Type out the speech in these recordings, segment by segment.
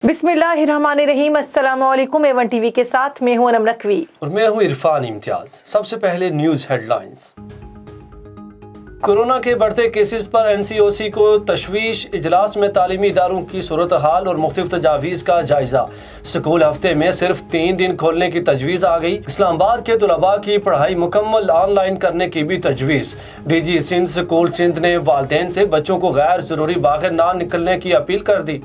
बिस्मिल्लाहिर्रहमानिर्रहीम। अस्सलामुअलैकुम। Avon TV के साथ मैं हूं अनम नकवी और मैं हूं इरफान इम्तियाज। सबसे पहले न्यूज हेडलाइंस। कोरोना के बढ़ते केसेस पर NCOC को तशवीश। इजलास में तालीमी इदारों की सूरत हाल और मुख्तलिफ तजावीज़ का जायजा। स्कूल हफ्ते में सिर्फ 3 दिन खोलने की तजवीज़ आ गई। इस्लामाबाद के तलबा की पढ़ाई मुकम्मल ऑनलाइन करने की भी तजवीज़। DG सिंध स्कूल सिंध ने वालिदैन से बच्चों को गैर ज़रूरी बाहर ना निकलने की अपील कर दी।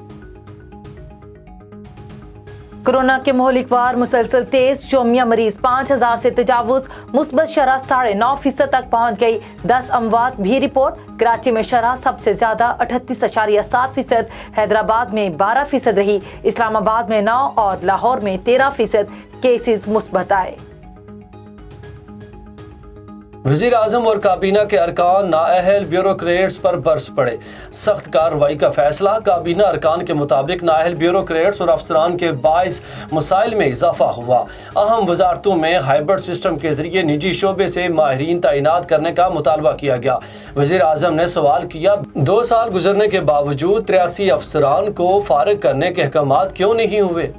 कोरोना के मोहलिकवार मुसलसल तेज। जोमिया मरीज 5000 से तजावुज। मुस्बत शरह 9.5% तक पहुंच गई। 10 अमवात भी रिपोर्ट। कराची में शरह सबसे ज्यादा 38.7%। हैदराबाद में 12% रही। इस्लामाबाद में 9 और लाहौर में 13% केसेस मुस्बत आए। वज़ीर आज़म और काबीना के अरकान नाअहल ब्यूरोक्रेट्स पर बरस पड़े। सख्त कार्रवाई का फैसला। काबीना अरकान के मुताबिक नाअहल ब्यूरोक्रेट्स और अफसरान के बाइस मसाइल में इजाफा हुआ। अहम वजारतों में हाइब्रिड सिस्टम के जरिए निजी शोबे से माहिरीन तैनात करने का मुतालबा किया गया। वज़ीर आज़म ने सवाल किया, 2 साल गुजरने के बावजूद 83 अफसरान को फारिग करने के अहकामात क्यों नहीं हुए।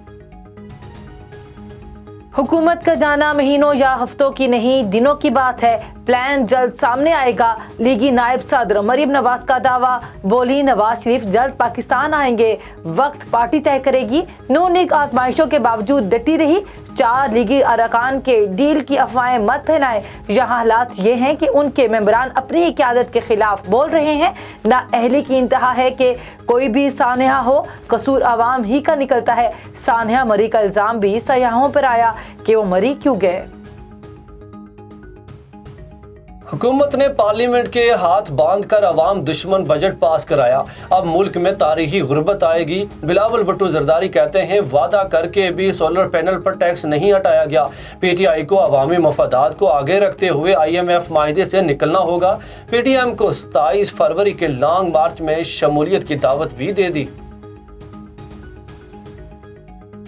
हुकूमत का जाना महीनों या हफ्तों की नहीं, दिनों की बात है। प्लान जल्द सामने आएगा। लीगी नायब सदर मरीम नवाज का दावा। बोली, नवाज शरीफ जल्द पाकिस्तान आएंगे, वक्त पार्टी तय करेगी। नून लीग आजमाइशों के बावजूद डटी रही। 4 लीगी अरकान के डील की अफवाहें मत फैलाएं। यहाँ हालात ये हैं कि उनके मेंबरान अपनी ही क़यादत के खिलाफ बोल रहे हैं। नाअहली की इंतहा है कि कोई भी सानहा हो, कसूर अवाम ही का निकलता है। सानहा मरी का इल्जाम भी सयाहों पर आया कि वो मरी क्यों गए। हुकूमत ने पार्लियामेंट के हाथ बांध कर अवाम दुश्मन बजट पास कराया। अब मुल्क में तारीखी गुर्बत आएगी। बिलावल भुट्टो जरदारी कहते हैं, वादा करके भी सोलर पैनल पर टैक्स नहीं हटाया गया। PTI को अवामी मफादात को आगे रखते हुए IMF माहिदे से निकलना होगा। PTM को 27 फरवरी के लॉन्ग मार्च में शमूलियत की दावत भी दे दी।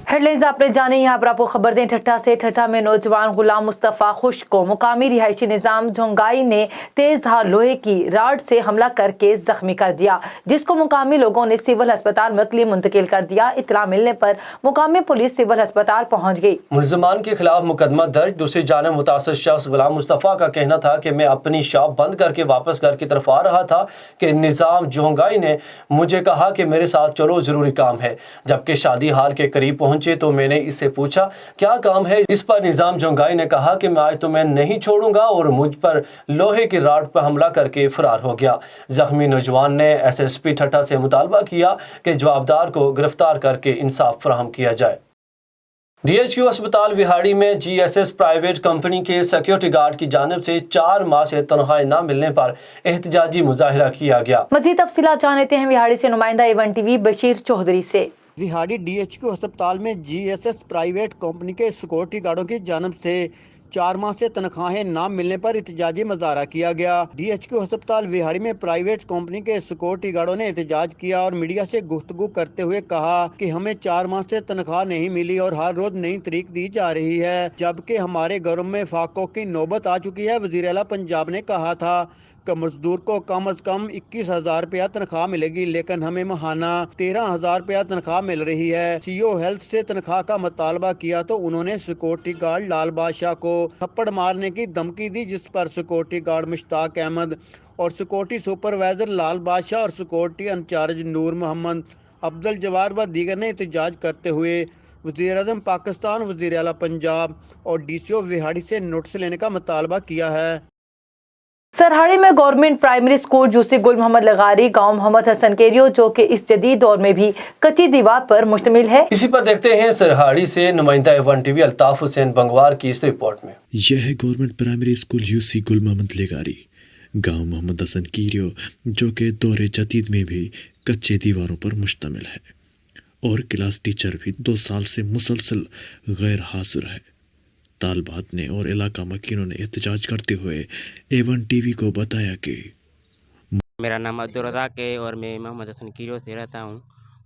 हेडलाइंस आपने जाने। यहाँ पर आपको खबर दें ठट्ठा से। ठट्ठा में नौजवान गुलाम मुस्तफ़ा खुश को मुकामी रिहायशी निज़ाम झोंगाई ने तेज धार लोहे की राड से हमला करके जख्मी कर दिया, जिसको मुकामी लोगों ने सिविल अस्पताल मकली मुंतकिल कर दिया। इतला मिलने पर मुकामी पुलिस सिविल अस्पताल पहुंच गई। मुलजमान के खिलाफ मुकदमा दर्ज। दूसरी जानिब मुतासर शख्स गुलाम मुस्तफ़ा का कहना था कि मैं अपनी शॉप बंद करके वापस घर की तरफ आ रहा था कि निज़ाम झोंगाई ने मुझे कहा कि मेरे साथ चलो, ज़रूरी काम है। जबकि शादी हाल के करीब पहुंचे तो मैंने इससे पूछा क्या काम है। इस पर निजाम झोंगाई ने कहा कि मैं आज तुम्हें नहीं छोड़ूंगा और मुझ पर लोहे की राड पर हमला करके फरार हो गया। जख्मी नौजवान ने SSP ठट्ठा से मुतालबा किया कि जवाबदार को गिरफ्तार करके इंसाफ फराहम किया जाए। DHQ अस्पताल विहाड़ी में GSS प्राइवेट कंपनी के सिक्योरिटी गार्ड की जानिब से 4 माह से तनख्वाह न मिलने पर एहतजाजी मुजाहिरा किया गया। मज़ीद तफसीलात जानते हैं विहाड़ी से नुमाइंदा एवन टीवी बशीर चौधरी से। विहाड़ी DHQ अस्पताल में GSS प्राइवेट कंपनी के सिक्योरिटी गार्डों की जानब से 4 माह से तनख्वाहें ना मिलने पर एहतजाजी मुजाहरा किया गया। DHQ अस्पताल विहाड़ी में प्राइवेट कंपनी के सिक्योरिटी गार्डों ने एहतजाज किया और मीडिया से गुफ्तगू करते हुए कहा कि हमें 4 माह से तनख्वाह नहीं मिली और हर रोज नई तारीख दी जा रही है, जबकि हमारे घरों में फाकों की नौबत आ चुकी है। वज़ीर आला पंजाब ने कहा था कि मजदूर को कम अज कम 21,000 रुपया तनख्वाह मिलेगी, लेकिन हमें महाना 13,000 रुपया तनख्वाह मिल रही है। CO हेल्थ से तनख्वाह का मुतालबा किया तो उन्होंने सिक्योरिटी गार्ड लाल बादशाह को थप्पड़ मारने की धमकी दी, जिस पर सिक्योरिटी गार्ड मुश्ताक अहमद और सिक्योरिटी सुपरवाइजर लाल बादशाह और सिक्योरिटी इंचार्ज नूर मोहम्मद, अब्दुल जवार व दीगर ने एहतजाज करते हुए वज़ीर आज़म पाकिस्तान, वज़ीर आला पंजाब और DCO विहाड़ी से नोटिस लेने का मुतालबा किया है। सरहाड़ी में गवर्नमेंट प्राइमरी स्कूल जूसी गुल मोहम्मद लगारी गांव मोहम्मद हसन केरियो, जो कि इस जदीद दौर में भी कच्ची दीवार पर मुश्तमिल है। इसी पर देखते हैं सरहाड़ी से नुमाइंदा एवन टीवी अल्ताफ हुसैन बंगवार की इस रिपोर्ट में। यह है गवर्नमेंट प्राइमरी स्कूल यूसी गुल मोहम्मद लगारी गांव मोहम्मद हसन केरियो, जो कि दौरे जदीद में भी कच्चे दीवारों पर मुश्तमिल है और क्लास टीचर भी 2 साल से मुसलसल गैर हाजिर है। तालबात ने और इलाका मकीनों ने एहतजाज करते हुए एवन टीवी को बताया कि मेरा नाम अब्दुल रज़ाक है और मैं मोहम्मद हसन कीरो से रहता हूँ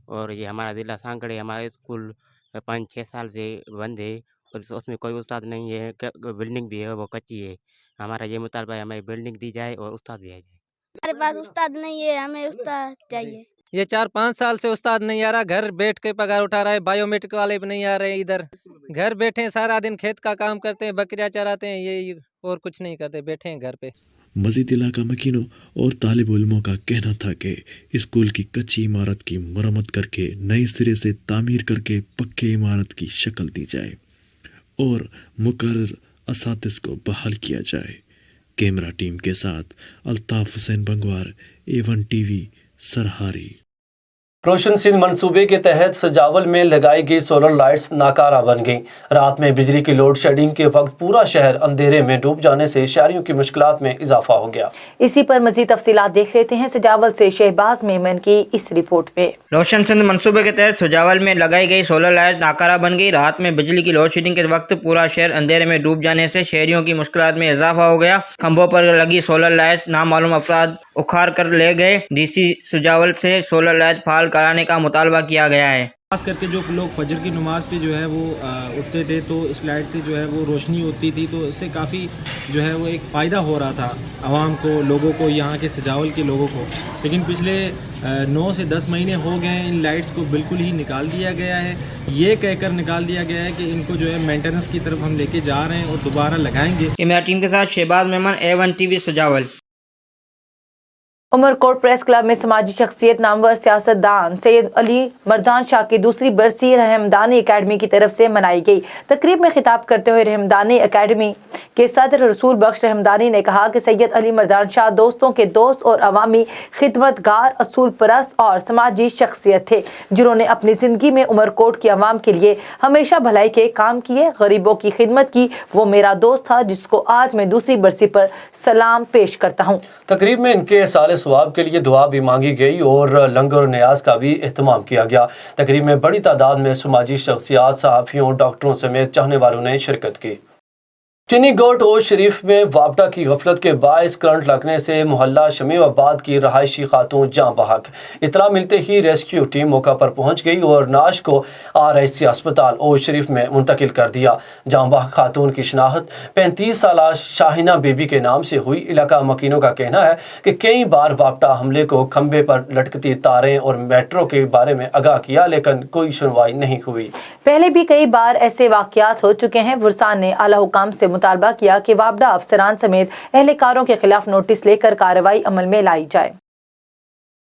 और ये हमारा ज़िला सांकड़े। हमारा स्कूल 5-6 साल से बंद है और उसमें कोई उस्ताद नहीं है। बिल्डिंग भी है वो कच्ची है। हमारा ये मुतालबा है हमें बिल्डिंग दी जाए और उस्ताद दिया जाए। हमारे पास उस्ताद नहीं है, हमें उस्ताद चाहिए। ये 4-5 साल से उस्ताद नहीं आ रहा, घर बैठ के पगार उठा रहा है, बायोमेट्रिक वाले भी नहीं आ रहे इधर, घर बैठे हैं, सारा दिन खेत का काम करते हैं, बकरियां चराते हैं, ये और कुछ नहीं करते, बैठे हैं घर पे। मजीद इलाका मकीनों और तालिब उलमों का कहना था कि स्कूल की कच्ची इमारत की मरम्मत करके नए सिरे से तामीर करके पक्की इमारत की शक्ल दी जाए और मुकर्रर असातिज़ को बहाल किया जाए। कैमरा टीम के साथ अल्ताफ हुसैन बंगवार, A1 TV, सरहारी। रोशन सिंह मंसूबे के तहत सजावल में लगाई गई सोलर लाइट्स नाकारा बन गईं। रात में बिजली की लोड शेडिंग के वक्त पूरा शहर अंधेरे में डूब जाने से शहरियों की मुश्किलात में इजाफा हो गया। इसी पर मजीद तफसीलात देख लेते हैं सजावल से शहबाज मेमन की इस रिपोर्ट में। रोशन सिंह मंसूबे के तहत सजावल में लगाई गई सोलर लाइट नाकारा बन गई। रात में बिजली की लोड शेडिंग के वक्त पूरा शहर अंधेरे में डूब जाने से शहरियों की मुश्किलात में इजाफा हो गया। खंभों पर लगी सोलर लाइट नामालूम अफराद उखाड़ कर ले गए। डीसी सजावल से सोलर लाइट फाल कराने का मुतालबा किया गया है। खास करके जो लोग फजर की नमाज पे जो है वो उठते थे तो इस लाइट से जो है वो रोशनी होती थी, तो इससे काफ़ी जो है वो एक फ़ायदा हो रहा था आवाम को, लोगों को, यहाँ के सजावल के लोगों को। लेकिन पिछले 9 से 10 महीने हो गए हैं, इन लाइट्स को बिल्कुल ही निकाल दिया गया है। ये कहकर निकाल दिया गया है कि इनको जो है मेंटेनेंस की तरफ हम लेके जा रहे हैं और दोबारा लगाएंगे। कैमरा टीम के साथ शहबाज मेमन, A1 TV, सजावल। उमरकोट प्रेस क्लब में समाजी शख्सियत नामवर सियासतदान सैयद अली मर्दान शाह की दूसरी बरसी रहमदानी एकेडमी की तरफ से मनाई गई। तकरीब में खिताब करते हुए रहमदानी एकेडमी के सदर रसूल बख्श रहमदानी ने कहा कि सैयद अली मर्दान शाह दोस्तों के दोस्त और अवामी खिदमतगार, असूल परस्त और समाजी शख्सियत थे, जिन्होंने अपनी ज़िंदगी में उमरकोट की आवाम के लिए हमेशा भलाई के काम किए, गरीबों की खिदमत की। वो मेरा दोस्त था जिसको आज मैं दूसरी बरसी पर सलाम पेश करता हूँ। तकरीब में इनके साले सवाब के लिए दुआ भी मांगी गई और लंगर और न्याज का भी एहतमाम किया गया। तकरीब में बड़ी तादाद में समाजी शख्सियात, सहाफ़ियों, डॉक्टरों समेत चाहने वालों ने शिरकत की। चीनी गोट ओज शरीफ में वापडा की गफलत के बायस करंट लगने से मोहल्ला शमीमाबाद की रहायशी खातून जाँ बहक। इतला मिलते ही रेस्क्यू टीम मौका पर पहुंच गई और नाश को RIC अस्पताल ओज शरीफ में मुंतकिल कर दिया। जाँ बहक खातून की शनाख्त 35 साल शाहिना बेबी के नाम से हुई। इलाका मकीनों का कहना है कि कई बार वापडा हमले को खंबे पर लटकती तारें और मेट्रो के बारे में आगाह किया, लेकिन कोई सुनवाई नहीं हुई। पहले भी कई बार ऐसे वाक़यात हो चुके हैं। वुरसान ने आला हुकाम से मुतालबा किया कि वापडा अफसरान समेत एहलकारों के खिलाफ नोटिस लेकर कार्रवाई अमल में लाई जाए।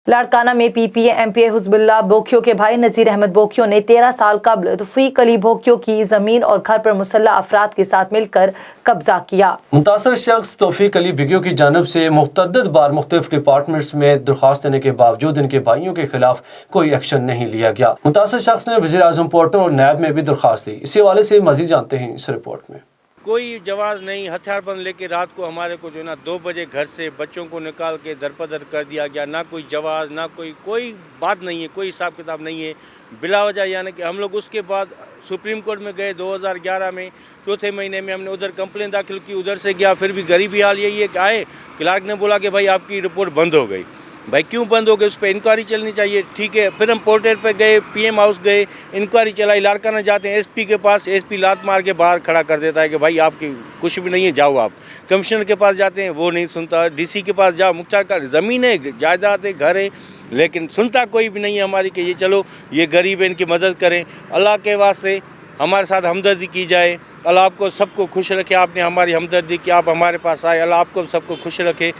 लाड़काना में PPA MPA हुज़्बुल्लाह बोखियो के भाई नज़ीर अहमद बोखियो ने 13 साल कबल तौफीक अली बोखियो की ज़मीन और घर पर मुसल्लह अफराद के साथ मिलकर कब्जा किया। मुतासर शख्स तौफीक अली बोखियो की जानब से मुतअद्दिद बार मुख्तलिफ डिपार्टमेंट्स में दरख्वास्त देने के बावजूद इनके भाइयों के खिलाफ कोई एक्शन नहीं लिया गया। मुतासर शख्स ने वज़ीर आज़म पोर्टल और नैब में भी दरख्वास्त दी। इसी हवाले से मज़ीद जानते हैं इस रिपोर्ट में। कोई जवाब नहीं, हथियार बंद लेके रात को हमारे को जो है ना 2 बजे घर से बच्चों को निकाल के दरपदर कर दिया गया। ना कोई जवाब, ना कोई बात नहीं है, कोई हिसाब किताब नहीं है बिला वजह। यानी कि हम लोग उसके बाद सुप्रीम कोर्ट में गए 2011 में, चौथे महीने में हमने उधर कंप्लेन दाखिल की, उधर से गया। फिर भी गरीबी हाल यही है कि आए, क्लार्क ने बोला कि भाई आपकी रिपोर्ट बंद हो गई। भाई क्यों बंद हो गई, उस पर इंक्वायरी चलनी चाहिए, ठीक है। फिर हम पोर्टल पे गए, PM हाउस गए, इंक्वायरी चलाई। लाड़काना जाते हैं SP के पास, SP लात मार के बाहर खड़ा कर देता है कि भाई आपकी कुछ भी नहीं है, जाओ आप। कमिश्नर के पास जाते हैं, वो नहीं सुनता। DC के पास जाओ, मुख्तार का ज़मीन है, जायदाद है, घर है, लेकिन सुनता कोई भी नहीं है हमारी कि ये चलो ये गरीब है, इनकी मदद करें। अल्लाह के वास्ते हमारे साथ हमदर्दी की जाए। अल्लाह आपको सबको खुश रखे। आपने हमारी हमदर्दी की, आप हमारे पास आए, अल्लाह आपको सबको खुश रखे।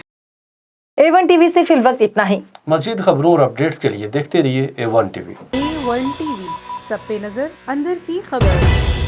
A1 TV से फिल वक्त इतना ही। मज़ीद खबरों और अपडेट्स के लिए देखते रहिए A1 TV। A1 TV, सब पे नजर, अंदर की खबर।